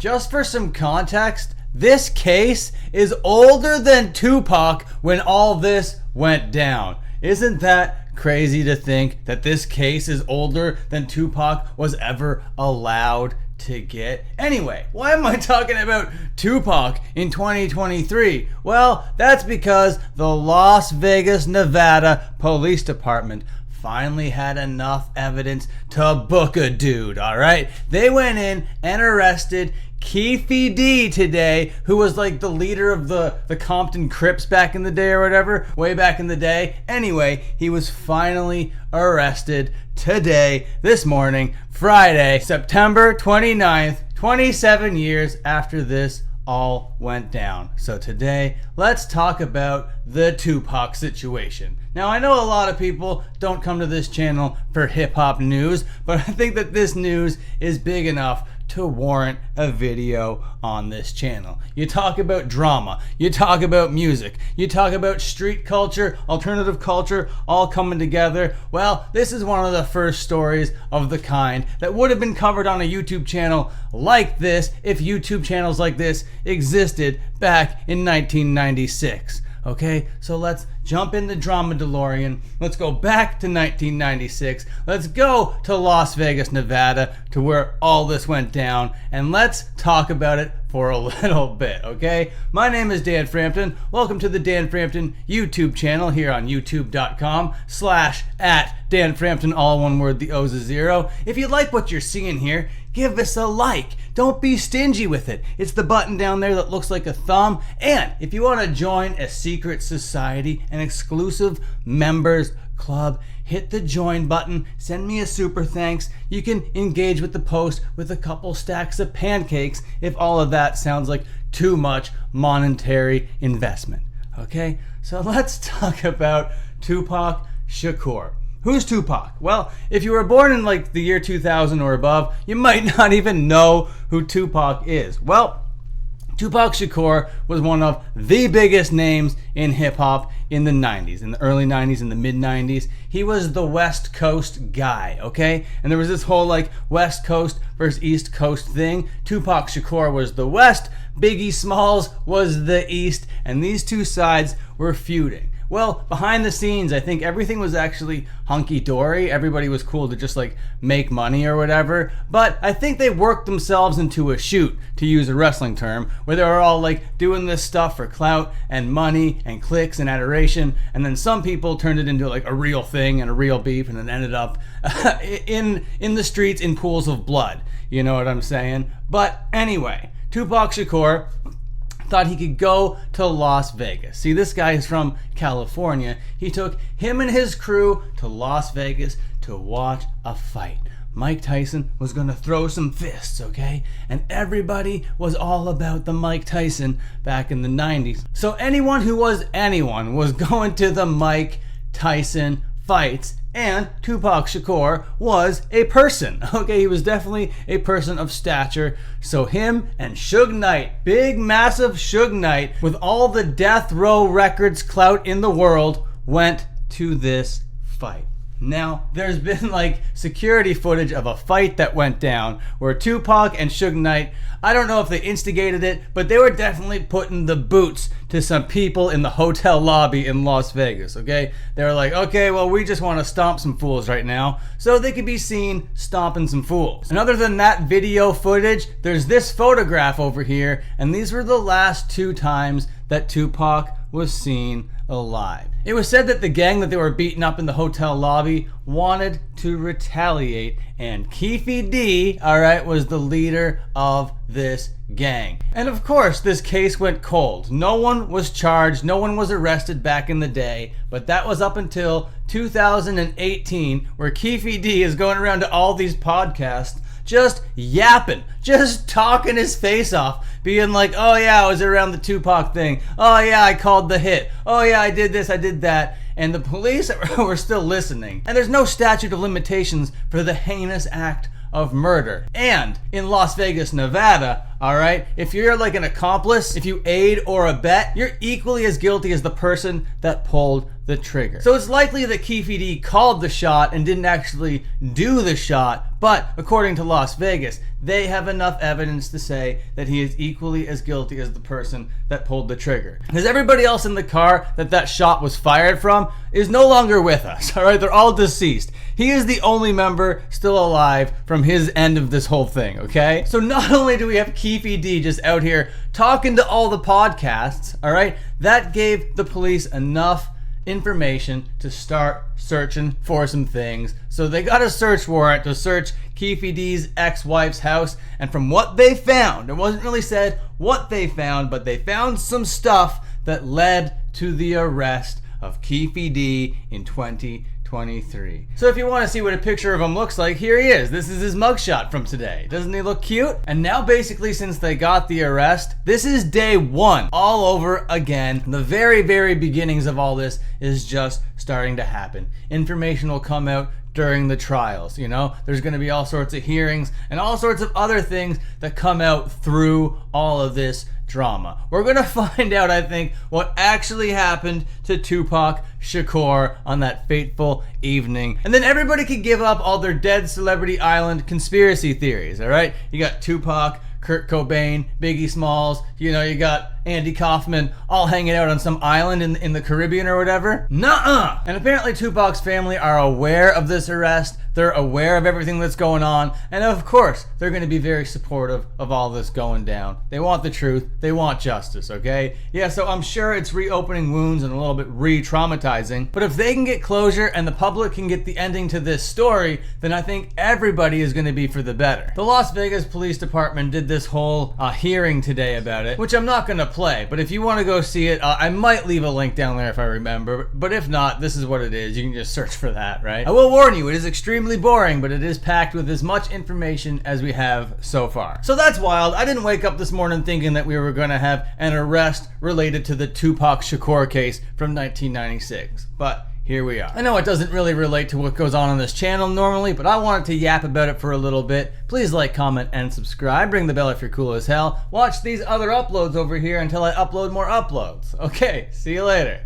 Just for some context, this case is older than Tupac when all this went down. Isn't that crazy to think that this case is older than Tupac was ever allowed to get? Anyway, why am I talking about Tupac in 2023? Well, that's because the Las Vegas, Nevada Police Department finally had enough evidence to book a dude, alright? They went in and arrested Keffe D today, who was like the leader of the Compton Crips back in the day or whatever, way back in the day. Anyway, he was finally arrested today, this morning, Friday, September 29th, 27 years after this all went down. So today, let's talk about the Tupac situation. Now, I know a lot of people don't come to this channel for hip-hop news, but I think that this news is big enough to warrant a video on this channel. You talk about drama, you talk about music, you talk about street culture, alternative culture, all coming together. Well, this is one of the first stories of the kind that would have been covered on a YouTube channel like this if YouTube channels like this existed back in 1996. Okay, so let's jump in the drama DeLorean. Let's go back to 1996. Let's go to Las Vegas, Nevada, to where all this went down, and let's talk about it for a little bit, okay? My name is Dan Frampton. Welcome to the Dan Frampton YouTube channel here on youtube.com/@Dan Frampton, all one word, the O's a zero. If you like what you're seeing here, give us a like. Don't be stingy with it. It's the button down there that looks like a thumb. And if you want to join a secret society, an exclusive members club, hit the join button, send me a super thanks. You can engage with the post with a couple stacks of pancakes if all of that sounds like too much monetary investment. Okay, so let's talk about Tupac Shakur. Who's Tupac? Well, if you were born in like the year 2000 or above, you might not even know who Tupac is. Well, Tupac Shakur was one of the biggest names in hip-hop in the 90s, in the early 90s, in the mid-90s. He was the West Coast guy, okay? And there was this whole like West Coast versus East Coast thing. Tupac Shakur was the West, Biggie Smalls was the East, and these two sides were feuding. Well, behind the scenes, I think everything was actually hunky-dory. Everybody was cool to just like make money or whatever. But I think they worked themselves into a shoot, to use a wrestling term, where they were all like doing this stuff for clout and money and clicks and adoration. And then some people turned it into like a real thing and a real beef, and it ended up in the streets in pools of blood. You know what I'm saying? But anyway, Tupac Shakur thought he could go to Las Vegas. See, this guy is from California. He took him and his crew to Las Vegas to watch a fight. Mike Tyson was going to throw some fists, okay? And everybody was all about the Mike Tyson back in the 90s. So anyone who was anyone was going to the Mike Tyson fights, and Tupac Shakur was a person. Okay, he was definitely a person of stature. So him and Suge Knight, big massive Suge Knight, with all the Death Row Records clout in the world, went to this fight. Now, there's been like security footage of a fight that went down where Tupac and Suge Knight, I don't know if they instigated it, but they were definitely putting the boots to some people in the hotel lobby in Las Vegas, okay? They were like, okay, well, we just want to stomp some fools right now, so they could be seen stomping some fools. And other than that video footage, there's this photograph over here, and these were the last two times that Tupac was seen alive. It was said that the gang that they were beating up in the hotel lobby wanted to retaliate, and Keffe D, alright, was the leader of this gang. And of course, this case went cold. No one was charged, no one was arrested back in the day, but that was up until 2018, where Keffe D is going around to all these podcasts just yapping, just talking his face off, being like, oh yeah, I was around the Tupac thing. Oh yeah, I called the hit. Oh yeah, I did this, I did that. And the police were still listening. And there's no statute of limitations for the heinous act of murder. And in Las Vegas, Nevada, alright, if you're like an accomplice, if you aid or abet, you're equally as guilty as the person that pulled the trigger. So it's likely that Keffe D called the shot and didn't actually do the shot, But according to Las Vegas, they have enough evidence to say that he is equally as guilty as the person that pulled the trigger. Because everybody else in the car that shot was fired from is no longer with us, all right? They're all deceased. He is the only member still alive from his end of this whole thing, okay? So not only do we have Keffe D just out here talking to all the podcasts, all right? That gave the police enough information to start searching for some things. So they got a search warrant to search Keffe D's ex-wife's house, and from what they found, it wasn't really said what they found, but they found some stuff that led to the arrest of Keffe D in 2023. So if you want to see what a picture of him looks like, here he is. This is his mugshot from today. Doesn't he look cute? And now basically since they got the arrest, this is day one all over again. The very, very beginnings of all this is just starting to happen. Information will come out during the trials, you know? There's going to be all sorts of hearings and all sorts of other things that come out through all of this drama. We're going to find out, I think, what actually happened to Tupac Shakur on that fateful evening. And then everybody could give up all their Dead Celebrity Island conspiracy theories, all right? You got Tupac, Kurt Cobain, Biggie Smalls, you know, you got Andy Kaufman all hanging out on some island in the Caribbean or whatever. Nuh-uh! And apparently Tupac's family are aware of this arrest. They're aware of everything that's going on. And of course, they're going to be very supportive of all this going down. They want the truth. They want justice, okay? Yeah, so I'm sure it's reopening wounds and a little bit re-traumatizing. But if they can get closure and the public can get the ending to this story, then I think everybody is going to be for the better. The Las Vegas Police Department did this whole hearing today about it, which I'm not going to play, but if you want to go see it, I might leave a link down there if I remember, but if not, this is what it is. You can just search for that, right? I will warn you, it is extremely boring, but it is packed with as much information as we have so far. So that's wild. I didn't wake up this morning thinking that we were going to have an arrest related to the Tupac Shakur case from 1996, but here we are. I know it doesn't really relate to what goes on this channel normally, but I wanted to yap about it for a little bit. Please like, comment, and subscribe. Ring the bell if you're cool as hell. Watch these other uploads over here until I upload more uploads. Okay, see you later.